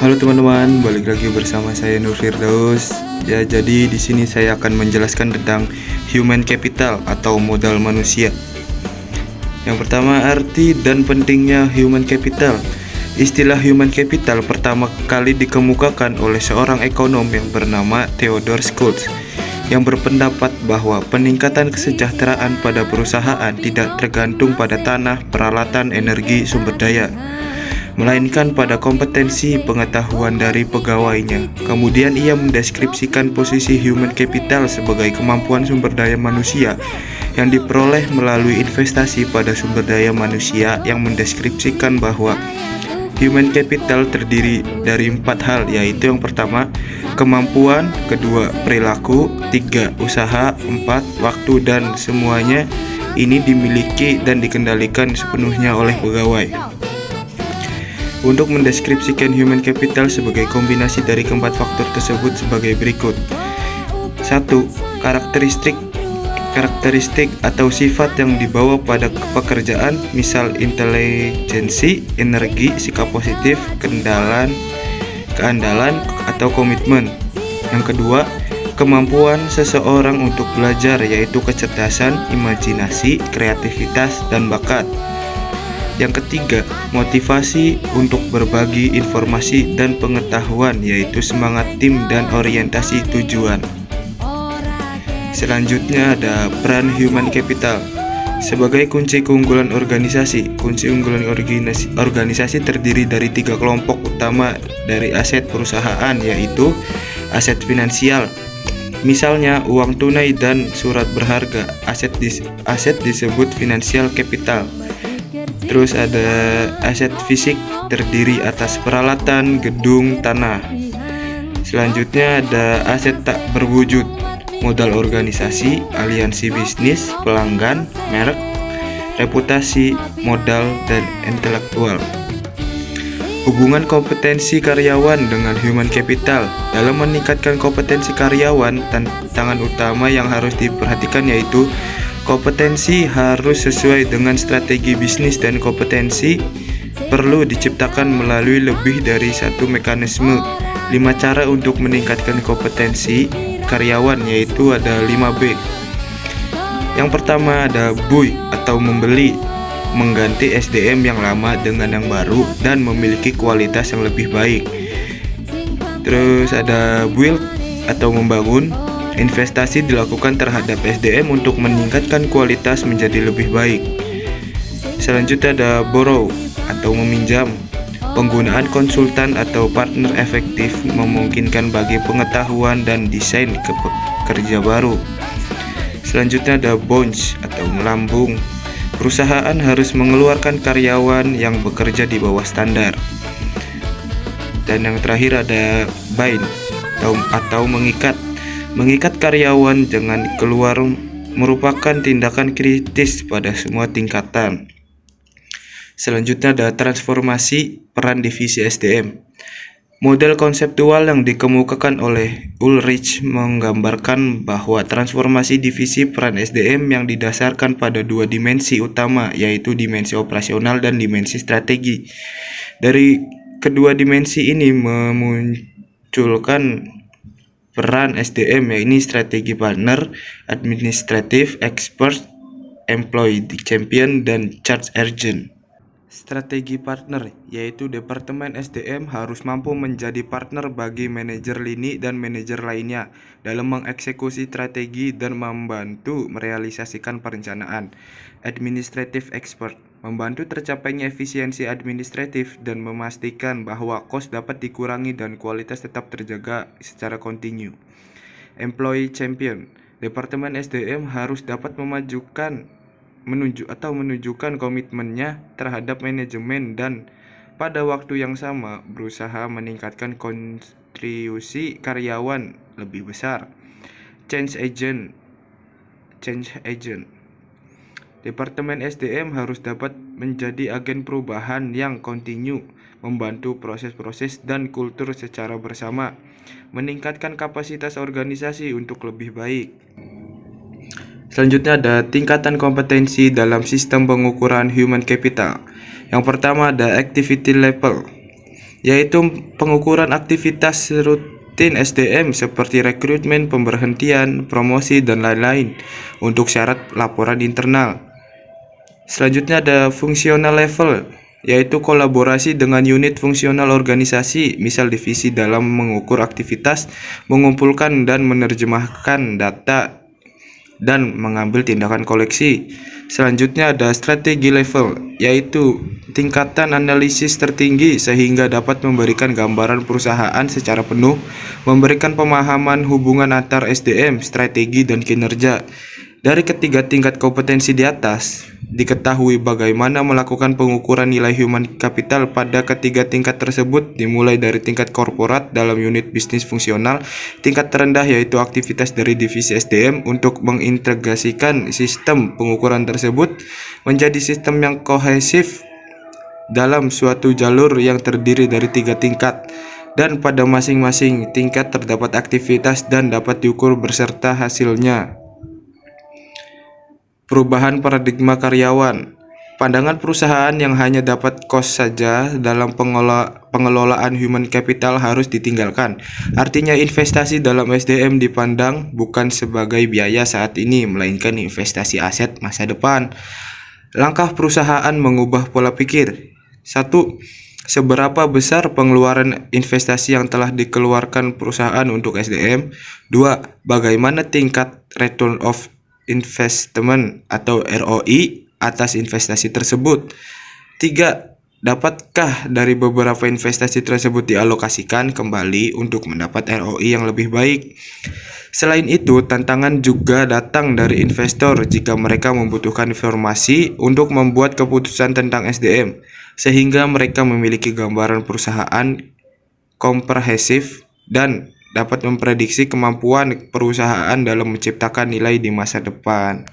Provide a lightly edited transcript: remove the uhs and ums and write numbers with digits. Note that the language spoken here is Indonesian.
Halo teman-teman, balik lagi bersama saya Nur Firdaus. Ya, jadi di sini saya akan menjelaskan tentang human capital atau modal manusia. Yang pertama, arti dan pentingnya human capital. Istilah human capital pertama kali dikemukakan oleh seorang ekonom yang bernama Theodore Schultz, yang berpendapat bahwa peningkatan kesejahteraan pada perusahaan tidak tergantung pada tanah, peralatan, energi, sumber daya, melainkan pada kompetensi pengetahuan dari pegawainya. Kemudian ia mendeskripsikan posisi human capital sebagai kemampuan sumber daya manusia yang diperoleh melalui investasi pada sumber daya manusia, yang mendeskripsikan bahwa human capital terdiri dari 4 hal, yaitu yang pertama, kemampuan, kedua, perilaku, 3, usaha, 4, waktu, dan semuanya ini dimiliki dan dikendalikan sepenuhnya oleh pegawai. Untuk mendeskripsikan human capital sebagai kombinasi dari keempat faktor tersebut sebagai berikut. 1. Karakteristik atau sifat yang dibawa pada pekerjaan, misal intelijensi, energi, sikap positif, keandalan, atau komitmen. Yang kedua, kemampuan seseorang untuk belajar, yaitu kecerdasan, imajinasi, kreativitas, dan bakat. Yang ketiga, motivasi untuk berbagi informasi dan pengetahuan, yaitu semangat tim dan orientasi tujuan. Selanjutnya ada peran human capital sebagai kunci keunggulan organisasi. Kunci unggulan organisasi terdiri dari 3 kelompok utama dari aset perusahaan, yaitu aset finansial, misalnya uang tunai dan surat berharga. Aset disebut financial capital. Terus ada aset fisik, terdiri atas peralatan, gedung, tanah. Selanjutnya ada aset tak berwujud, modal organisasi, aliansi bisnis, pelanggan, merek, reputasi, modal, dan intelektual. Hubungan kompetensi karyawan dengan human capital. Dalam meningkatkan kompetensi karyawan, tantangan utama yang harus diperhatikan yaitu kompetensi harus sesuai dengan strategi bisnis, dan kompetensi perlu diciptakan melalui lebih dari satu mekanisme. 5 cara untuk meningkatkan kompetensi karyawan, yaitu ada 5B. Yang pertama ada buy atau membeli, mengganti SDM yang lama dengan yang baru dan memiliki kualitas yang lebih baik. Terus ada build atau membangun, investasi dilakukan terhadap SDM untuk meningkatkan kualitas menjadi lebih baik. Selanjutnya ada borrow atau meminjam, penggunaan konsultan atau partner efektif memungkinkan bagi pengetahuan dan desain kerja baru. Selanjutnya ada bounce atau melambung, perusahaan harus mengeluarkan karyawan yang bekerja di bawah standar. Dan yang terakhir ada bind atau mengikat. Mengikat karyawan jangan keluar merupakan tindakan kritis pada semua tingkatan. Selanjutnya ada transformasi peran divisi SDM. Model konseptual yang dikemukakan oleh Ulrich menggambarkan bahwa transformasi divisi peran SDM yang didasarkan pada 2 dimensi utama, yaitu dimensi operasional dan dimensi strategi. Dari kedua dimensi ini memunculkan peran SDM, yaitu strategi partner, administratif expert, employee champion, dan charge agent. Strategi partner, yaitu departemen SDM harus mampu menjadi partner bagi manajer lini dan manajer lainnya dalam mengeksekusi strategi dan membantu merealisasikan perencanaan. Administrative expert, membantu tercapainya efisiensi administratif dan memastikan bahwa kos dapat dikurangi dan kualitas tetap terjaga secara kontinu. Employee champion, departemen SDM harus dapat menunjukkan komitmennya terhadap manajemen dan pada waktu yang sama berusaha meningkatkan kontribusi karyawan lebih besar. Change agent, departemen SDM harus dapat menjadi agen perubahan yang kontinu, membantu proses-proses dan kultur secara bersama, meningkatkan kapasitas organisasi untuk lebih baik. Selanjutnya ada tingkatan kompetensi dalam sistem pengukuran human capital. Yang pertama ada activity level. yaitu pengukuran aktivitas rutin SDM seperti rekrutmen, pemberhentian, promosi, dan lain-lain untuk syarat laporan internal. Selanjutnya ada fungsional level, yaitu kolaborasi dengan unit fungsional organisasi, misal divisi dalam mengukur aktivitas, mengumpulkan dan menerjemahkan data, dan mengambil tindakan koleksi. Selanjutnya ada strategi level, yaitu tingkatan analisis tertinggi sehingga dapat memberikan gambaran perusahaan secara penuh, memberikan pemahaman hubungan antar SDM, strategi, dan kinerja. Dari ketiga tingkat kompetensi di atas, diketahui bagaimana melakukan pengukuran nilai human capital pada ketiga tingkat tersebut, dimulai dari tingkat korporat dalam unit bisnis fungsional, tingkat terendah yaitu aktivitas dari divisi SDM untuk mengintegrasikan sistem pengukuran tersebut menjadi sistem yang kohesif dalam suatu jalur yang terdiri dari 3 tingkat, dan pada masing-masing tingkat terdapat aktivitas dan dapat diukur beserta hasilnya. Perubahan paradigma karyawan. Pandangan perusahaan yang hanya dapat cost saja dalam pengelolaan human capital harus ditinggalkan. Artinya investasi dalam SDM dipandang bukan sebagai biaya saat ini, melainkan investasi aset masa depan. Langkah perusahaan mengubah pola pikir. 1. Seberapa besar pengeluaran investasi yang telah dikeluarkan perusahaan untuk SDM? 2. Bagaimana tingkat return of investment atau ROI atas investasi tersebut? 3. Dapatkah dari beberapa investasi tersebut dialokasikan kembali untuk mendapat ROI yang lebih baik? Selain itu, tantangan juga datang dari investor jika mereka membutuhkan informasi untuk membuat keputusan tentang SDM, sehingga mereka memiliki gambaran perusahaan komprehensif dan dapat memprediksi kemampuan perusahaan dalam menciptakan nilai di masa depan.